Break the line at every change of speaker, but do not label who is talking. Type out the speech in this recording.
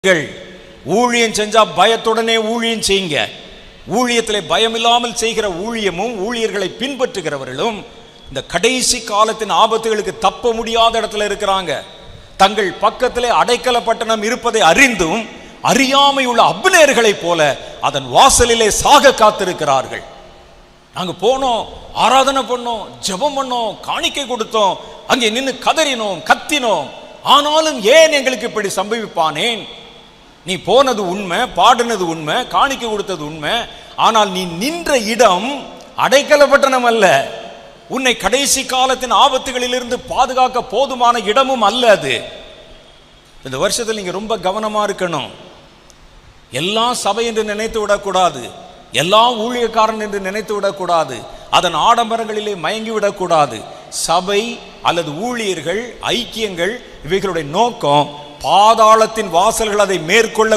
ஊழியம் செஞ்சா பயத்துடனே ஊழியம் செய்யுங்க. ஊழியத்திலே பயம் இல்லாமல் செய்கிற ஊழியமும் ஊழியர்களை பின்பற்றுகிறவர்களும் இந்த கடைசி காலத்தின் ஆபத்துகளுக்கு தப்ப முடியாத இடத்துல இருக்கிறாங்க. தங்கள் பக்கத்திலே அடைக்கல பட்டணம் இருப்பதை அறிந்தும் அறியாமை உள்ள அப்னேர்களைப் போல அதன் வாசலிலே சாக காத்திருக்கிறார்கள். நாங்க போனோம், ஆராதனை பண்ணோம், ஜெபம் பண்ணோம், காணிக்கை கொடுத்தோம், அங்கே நின்று கதறினோம், கத்தினோம், ஆனாலும் ஏன் எங்களுக்கு இப்படி சம்பவிப்பானேன்? நீ போனது உண்மை, பாடினது உண்மை, காணிக்கை கொடுத்தது உண்மை, ஆனால் நீ நின்ற இடம் அடைக்கல பட்டணம் அல்ல. உன்னை கடைசி காலத்தின் ஆபத்துகளிலிருந்து பாதுகாக்க போதுமான இடமும் அல்ல அது. இந்த வருஷத்தில் நீங்க ரொம்ப கவனமா இருக்கணும். எல்லா சபை என்று நினைத்து விடக்கூடாது, எல்லா ஊழியக்காரன் என்று நினைத்து விடக்கூடாது, அதன் ஆடம்பரங்களிலே மயங்கி விடக்கூடாது. சபை அல்லது ஊழியர்கள், ஐக்கியங்கள், இவைகளுடைய நோக்கம் பாதாளத்தின் வாசல்கள் அதை மேற்கொள்ள